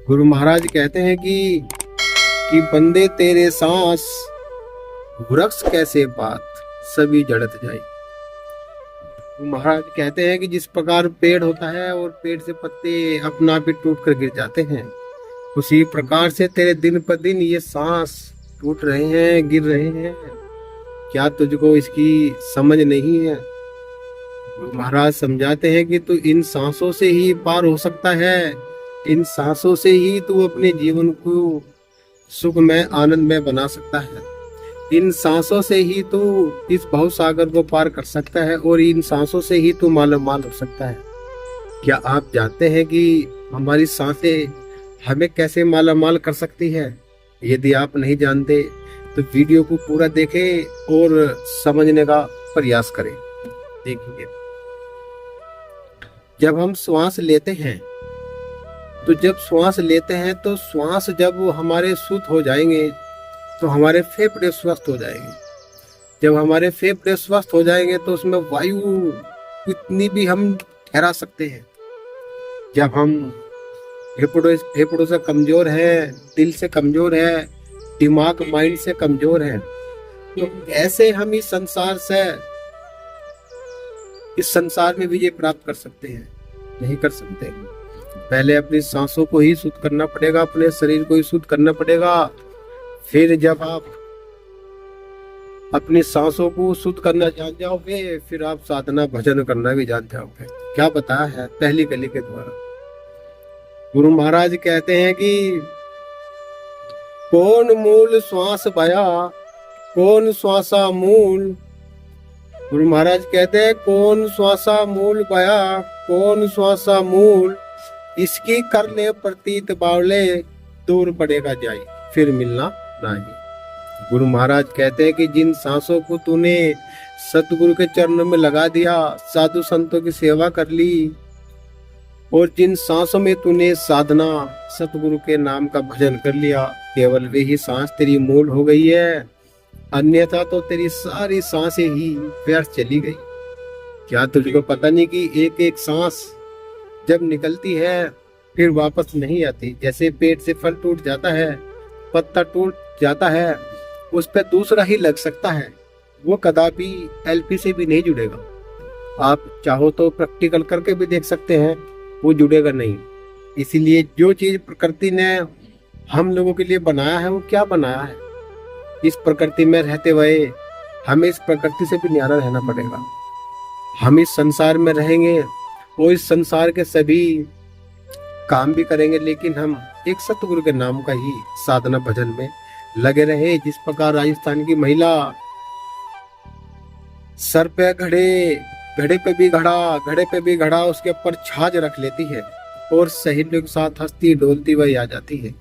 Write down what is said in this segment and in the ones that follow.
गुरु महाराज कहते हैं कि बंदे तेरे सांस वृक्ष कैसे बात सभी जड़त जाए। गुरु महाराज कहते हैं कि जिस प्रकार पेड़ होता है और पेड़ से पत्ते अपना आप ही टूट कर गिर जाते हैं, उसी प्रकार से तेरे दिन पर दिन ये सांस टूट रहे हैं, गिर रहे हैं। क्या तुझको इसकी समझ नहीं है? गुरु महाराज समझाते हैं कि तू इन सांसों से ही पार हो सकता है, इन सांसों से ही तू अपने जीवन को सुखमय आनंदमय बना सकता है, इन सांसों से ही तू इस भव सागर को पार कर सकता है और इन सांसों से ही तू मालामाल हो सकता है। क्या आप जानते हैं कि हमारी सांसें हमें कैसे मालामाल कर सकती है? यदि आप नहीं जानते तो वीडियो को पूरा देखें और समझने का प्रयास करें। देखिए, जब हम श्वास लेते हैं तो श्वास जब हमारे शुद्ध हो जाएंगे तो हमारे फेफड़े स्वस्थ हो जाएंगे। जब हमारे फेफड़े स्वस्थ हो जाएंगे तो उसमें वायु कितनी भी हम ठहरा सकते हैं। जब हम फेफड़ों से कमजोर है, दिल से कमजोर है, दिमाग माइंड से कमजोर है, तो ऐसे हम इस संसार में विजय प्राप्त कर सकते हैं? नहीं कर सकते। पहले अपनी सांसों को ही शुद्ध करना पड़ेगा, अपने शरीर को ही शुद्ध करना पड़ेगा। फिर जब आप अपनी सांसों को शुद्ध करना जान जाओगे, फिर आप साधना भजन करना भी जान जाओगे। क्या बताया है पहली कली के द्वारा? गुरु महाराज कहते हैं कि कौन मूल श्वास भया, कौन श्वासा मूल। गुरु महाराज कहते हैं कौन श्वासा मूल भया, कौन श्वासा मूल। इसकी कर ले प्रतीत बावले, दूर पड़ेगा जाई फिर मिलना नहीं। गुरु महाराज कहते हैं कि जिन सांसों को तूने सतगुरु के चरणों में लगा दिया, साधु संतों की सेवा कर ली, और जिन सांसों में तूने साधना सतगुरु के नाम का भजन कर लिया, केवल वे ही सांस तेरी मूल हो गई है। अन्यथा तो तेरी सारी सांसें ही व्यर्थ चली गई। क्या तुझको पता नहीं कि एक एक सांस जब निकलती है फिर वापस नहीं आती? जैसे पेड़ से फल टूट जाता है, पत्ता टूट जाता है, उस पर दूसरा ही लग सकता है, वो कदापि एलपी से भी नहीं जुड़ेगा। आप चाहो तो प्रैक्टिकल करके भी देख सकते हैं, वो जुड़ेगा नहीं। इसीलिए जो चीज प्रकृति ने हम लोगों के लिए बनाया है, वो क्या बनाया है? इस प्रकृति में रहते हुए हमें इस प्रकृति से भी न्यारा रहना पड़ेगा। हम इस संसार में रहेंगे और इस संसार के सभी काम भी करेंगे, लेकिन हम एक सतगुरु के नाम का ही साधना भजन में लगे रहे। जिस प्रकार राजस्थान की महिला सर पे घड़े पे भी घड़ा उसके ऊपर छाछ रख लेती है और सहेलियों के साथ हंसती डोलती वही आ जाती है,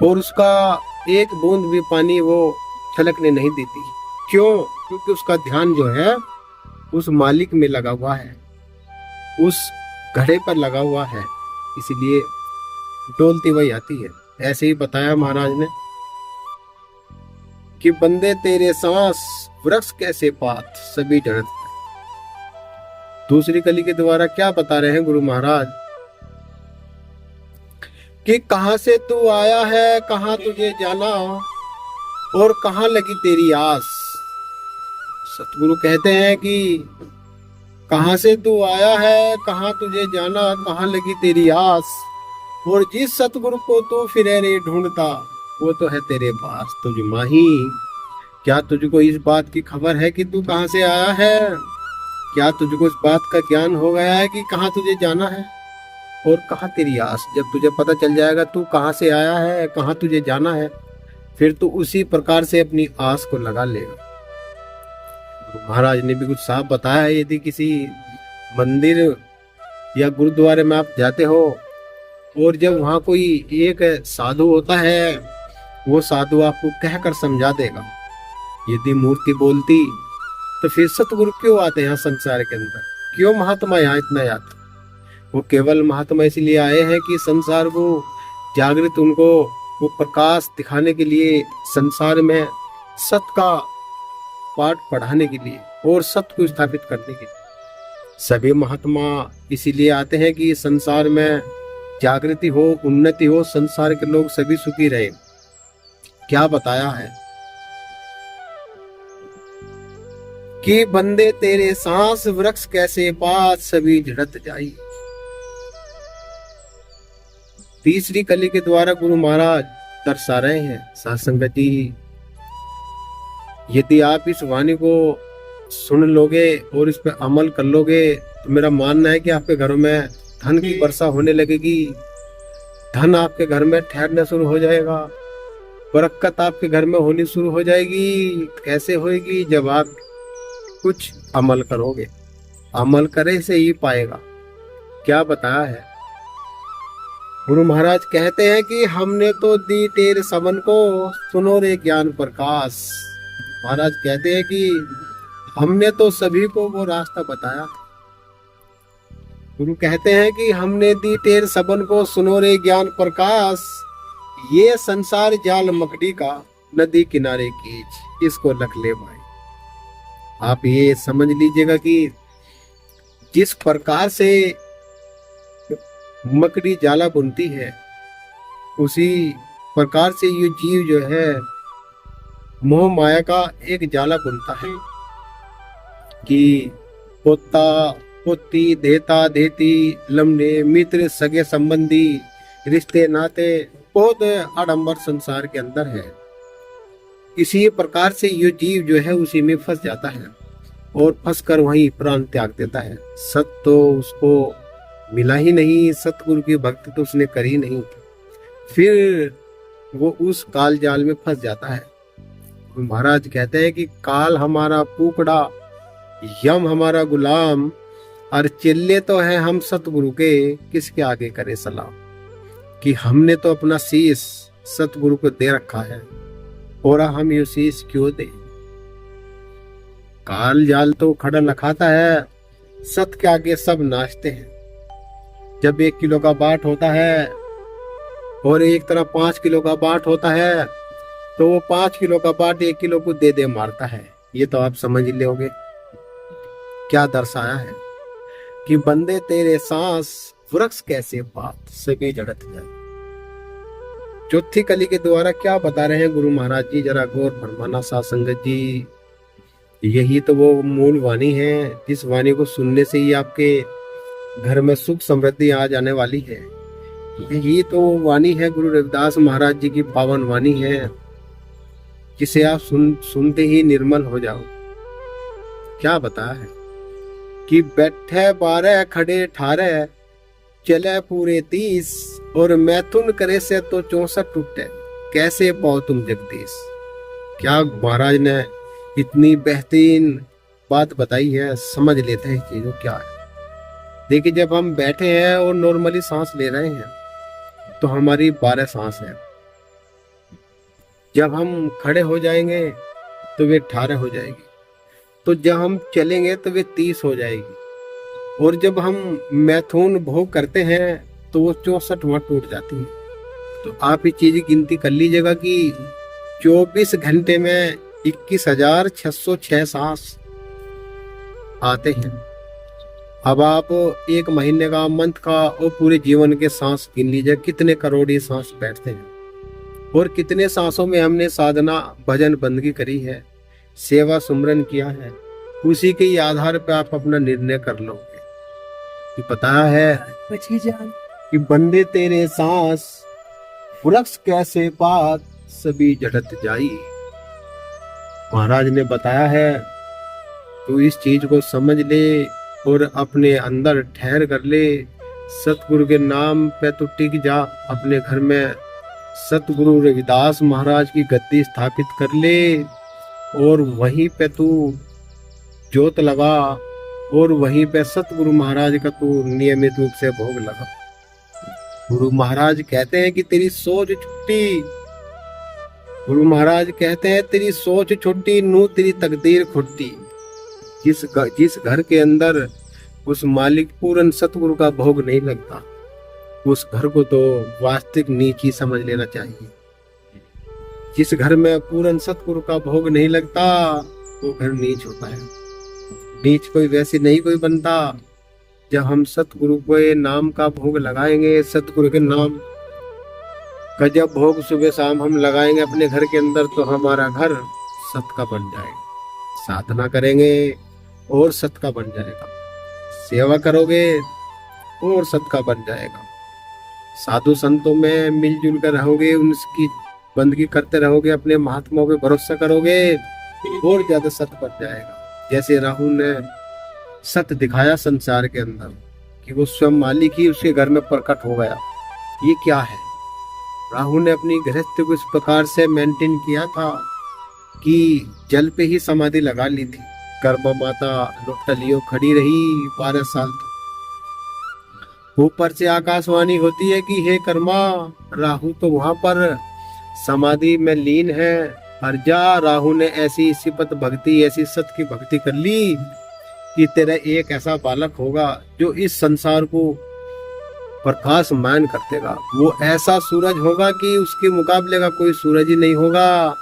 और उसका एक बूंद भी पानी वो छलकने नहीं देती। क्यों? क्योंकि उसका ध्यान जो है उस मालिक में लगा हुआ है, उस घड़े पर लगा हुआ है, इसलिए डोलती वही आती है। ऐसे ही बताया महाराज ने कि बंदे तेरे सांस वृक्ष कैसे पात सभी जड़त। दूसरी कली के द्वारा क्या बता रहे हैं गुरु महाराज कि कहां से तू आया है, कहां तुझे जाना, और कहां लगी तेरी आस। सतगुरु कहते हैं कि कहां से तू आया है, कहां तुझे जाना, कहां लगी तेरी आस, और जिस सतगुरु को तू फिरे रे ढूंढता, वो तो है तेरे पास तुझ माही। क्या तुझको इस बात की खबर है कि तू कहां से आया है? क्या तुझको इस बात का ज्ञान हो गया है कि कहां तुझे जाना है और कहां तेरी आस? जब तुझे पता चल जाएगा तू कहां से आया है, कहां तुझे जाना है, फिर तू उसी प्रकार से अपनी आस को लगा लेगा। महाराज ने भी कुछ साफ बताया है। यदि किसी मंदिर या गुरुद्वारे में आप जाते हो और जब वहां कोई एक साधु होता है, वो साधु आपको कहकर समझा देगा। यदि मूर्ति बोलती तो फिर सतगुरु क्यों आते हैं संसार के अंदर? क्यों महात्मा यहाँ इतना आते? वो केवल महात्मा इसलिए आए हैं कि संसार को जागृत, उनको वो प्रकाश दिखाने के लिए, संसार में सत्य का पाठ पढ़ाने के लिए और सत्य को स्थापित करने के लिए। सभी महात्मा इसीलिए आते हैं कि संसार में जागृति हो, उन्नति हो, संसार के लोग सभी सुखी रहे। क्या बताया है कि बंदे तेरे सांस वृक्ष कैसे पात सभी झड़त जाई। तीसरी कली के द्वारा गुरु महाराज दर्शा रहे हैं साधुसंगत जी, यदि आप इस वाणी को सुन लोगे और इस पर अमल कर लोगे तो मेरा मानना है कि आपके घरों में धन की वर्षा होने लगेगी, धन आपके घर में ठहरना शुरू हो जाएगा, बरकत आपके घर में होनी शुरू हो जाएगी। कैसे होएगी? जब आप कुछ अमल करोगे, अमल करे से ही पाएगा। क्या बताया है गुरु महाराज? कहते हैं कि हमने तो दी तेरे सबन को सुनो रे ज्ञान प्रकाश। महाराज कहते हैं कि हमने तो सभी को वो रास्ता बताया। गुरु कहते हैं कि हमने दी तेरे सबन को सुनो रे ज्ञान प्रकाश, ये संसार जाल मकड़ी का नदी किनारे कीच, इसको रख ले भाई। आप ये समझ लीजिएगा कि जिस प्रकार से मकड़ी जाला बुनती है, उसी प्रकार से ये जीव जो है मोह माया का एक जाला बुनता है कि पोता पोती, देता देती, लमने मित्र, सगे संबंधी, रिश्ते नाते बहुत आडंबर संसार के अंदर है। इसी प्रकार से ये जीव जो है उसी में फंस जाता है और फंस कर वहीं प्राण त्याग देता है। सत तो उसको मिला ही नहीं, सतगुरु की भक्ति तो उसने करी नहीं, फिर वो उस काल जाल में फंस जाता है। महाराज कहते हैं कि काल हमारा पुकड़ा, यम हमारा गुलाम, और चिल्ले तो है हम सतगुरु के, किसके आगे करे सलाम। कि हमने तो अपना शीश सतगुरु को दे रखा है और हम ये शीश क्यों दे? काल जाल तो खड़ा न खाता है, सत के आगे सब नाचते हैं। जब 1 किलो का बाट होता है और एक तरफ 5 किलो का बाट होता है, तो वो 5 किलो का बाट 1 किलो को दे दे मारता है। ये तो आप समझ लोगे क्या दर्शाया है कि बंदे तेरे सांस वृक्ष कैसे पात सभी जड़त जाए। चौथी कली के द्वारा क्या बता रहे हैं गुरु महाराज जी, जरा गौर फरमाना साध संगत जी। यही तो वो मूल वाणी है जिस वाणी को सुनने से ही आपके घर में सुख समृद्धि आ जाने वाली है। यही तो वाणी है गुरु रविदास महाराज जी की पावन वाणी है, जिसे आप सुनते ही निर्मल हो जाओ। क्या बताया है कि बैठे 12 खड़े 18, चले पूरे 30, और मैथुन करे से तो 64 टूटे, कैसे पाओ तुम जगदीश। क्या महाराज ने इतनी बेहतरीन बात बताई है, समझ लेते हैं चीजों क्या है। देखिए, जब हम बैठे हैं और नॉर्मली सांस ले रहे हैं तो हमारी 12 सांस है। जब हम खड़े हो जाएंगे तो वे 18 हो जाएगी, तो जब हम चलेंगे तो वे 30 हो जाएगी, और जब हम मैथुन भोग करते हैं तो वो 64वां टूट जाती है। तो आप ये चीज गिनती कर लीजिएगा कि 24 घंटे में 21,606 सांस आते हैं। अब आप 1 महीने का, मंथ का और पूरे जीवन के सांस गिन लीजिए, कितने करोड़ ये सांस बैठते हैं, और कितने सांसों में हमने साधना भजन बंदगी करी है, सेवा सुमरन किया है। उसी के आधार पर आप अपना निर्णय कर लोगे कि पता है कि बंदे तेरे सांस वृक्ष कैसे पात सभी जड़त जाई। महाराज ने बताया है, तो इस चीज को समझ ले और अपने अंदर ठहर कर ले। सतगुरु के नाम पे तो टिक जा, अपने घर में सतगुरु रविदास महाराज की गद्दी स्थापित कर ले, और वहीं पे तू जोत लगा, और वहीं पे सतगुरु महाराज का तू नियमित रूप से भोग लगा। गुरु महाराज कहते हैं कि तेरी सोच छुट्टी, गुरु महाराज कहते हैं तेरी सोच छुट्टी, नू तेरी तकदीर खुट्टी। जिस घर के अंदर उस मालिक पूर्ण सतगुरु का भोग नहीं लगता, उस घर को तो वास्तविक नीच ही समझ लेना चाहिए। जिस घर में पूर्ण सतगुरु का भोग नहीं लगता, वो घर नीच होता है। नीच कोई वैसे नहीं कोई बनता जब हम सतगुरु के नाम का भोग लगाएंगे, सतगुरु के नाम का जब भोग सुबह शाम हम लगाएंगे अपने घर के अंदर, तो हमारा घर सत का बन जाएगा। साधना करेंगे और सत का बन जाएगा, सेवा करोगे और सत का बन जाएगा, साधु संतों में मिलजुल कर रहोगे, उनकी बंदगी करते रहोगे, अपने महात्माओं पे भरोसा करोगे और ज्यादा सत बन जाएगा। जैसे राहु ने सत दिखाया संसार के अंदर कि वो स्वयं मालिक ही उसके घर में प्रकट हो गया। ये क्या है? राहु ने अपनी गृहस्थी को इस प्रकार से मेंटेन किया था कि जल पे ही समाधि लगा ली थी। कर्मा माता लौटलियो खड़ी रही 12 साल तक। ऊपर से आकाशवाणी होती है कि हे कर्मा, राहु तो वहां पर समाधि में लीन है, हर जा। राहु ने ऐसी सिपत भक्ति, ऐसी सत की भक्ति कर ली कि तेरा एक ऐसा बालक होगा जो इस संसार को प्रकाशमान कर देगा। वो ऐसा सूरज होगा कि उसके मुकाबले का कोई सूरज ही नहीं होगा।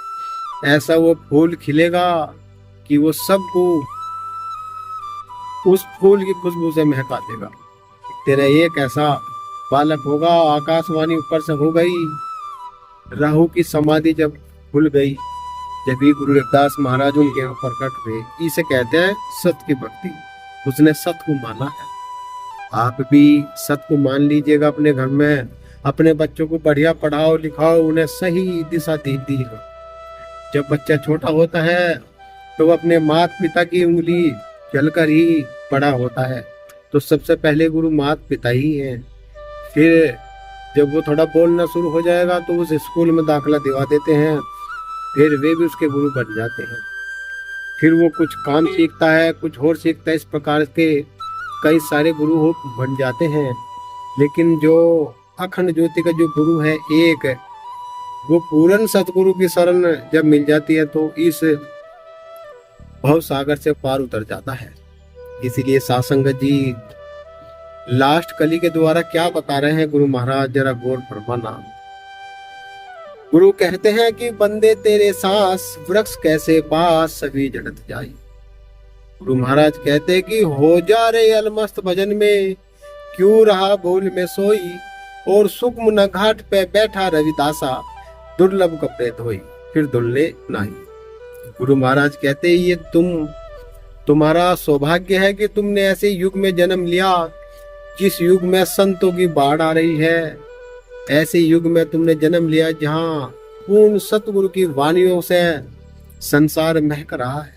ऐसा वो फूल खिलेगा कि वो सबको उस फूल की खुशबू से महका देगा। तेरा एक ऐसा बालक होगा। आकाशवाणी ऊपर से हो गई। राहु की समाधि जब खुल गई, जब भी गुरु रविदास महाराज उनके प्रकट हुए। इसे कहते हैं सत की भक्ति। उसने सत को माना है। आप भी सत को मान लीजिएगा अपने घर में। अपने बच्चों को बढ़िया पढ़ाओ लिखाओ, उन्हें सही दिशा दीजिएगा। जब बच्चा छोटा होता है तो वो अपने माता पिता की उंगली चलकर ही बड़ा होता है। तो सबसे पहले गुरु माता पिता ही हैं। फिर जब वो थोड़ा बोलना शुरू हो जाएगा तो उस स्कूल में दाखिला दिवा देते हैं। फिर वे भी उसके गुरु बन जाते हैं। फिर वो कुछ काम सीखता है, कुछ और सीखता है। इस प्रकार के कई सारे गुरु हो बन जाते हैं। लेकिन जो अखंड ज्योति का जो गुरु है एक, वो पूर्ण सतगुरु की शरण जब मिल जाती है तो इस भव सागर से पार उतर जाता है। इसीलिए सासंगत जी लास्ट कली के द्वारा क्या बता रहे हैं गुरु महाराज, जरा गौर फरमाना। गुरु कहते हैं कि बंदे तेरे सांस वृक्ष कैसे पास सभी जड़त जाई। गुरु महाराज कहते हैं कि हो जा रे अलमस्त भजन में, क्यों रहा भूल में सोई, और सुक्म न घाट पे बैठा रविदासा, दुर्लभ कपड़े धोई फिर धुलने नहीं। गुरु महाराज कहते हैं ये तुम्हारा सौभाग्य है कि तुमने ऐसे युग में जन्म लिया जिस युग में संतों की बाढ़ आ रही है। ऐसे युग में तुमने जन्म लिया जहाँ पूर्ण सतगुरु की वाणियों से संसार महक रहा है।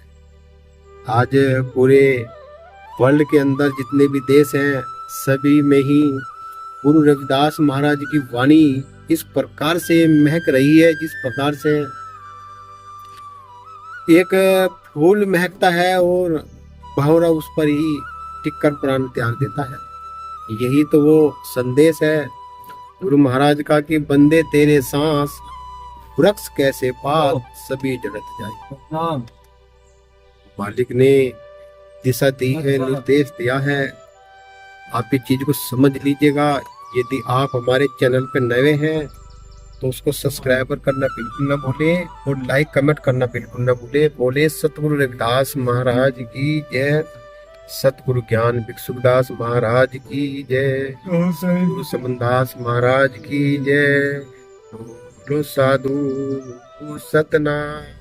आज पूरे वर्ल्ड के अंदर जितने भी देश हैं सभी में ही गुरु रविदास महाराज की वाणी इस प्रकार से महक रही है, जिस प्रकार से एक फूल महकता है और भंवरा उस पर ही टिककर प्राण त्याग देता है। यही तो वो संदेश है गुरु महाराज का कि बंदे तेरे सांस वृक्ष कैसे पास सभी जड़त जाए। मालिक ने दिशा दी है, निर्देश दिया है। आप इस चीज को समझ लीजिएगा। यदि आप हमारे चैनल पर नए हैं तो उसको सब्सक्राइब करना बिल्कुल न भूले और लाइक कमेंट करना बिल्कुल न भूले। बोले सतगुरु रविदास महाराज की जय, सतगुरु ज्ञान भिक्षुदास महाराज की जय, गुरु समनदास महाराज की जय। बोलो साधु सतनाम।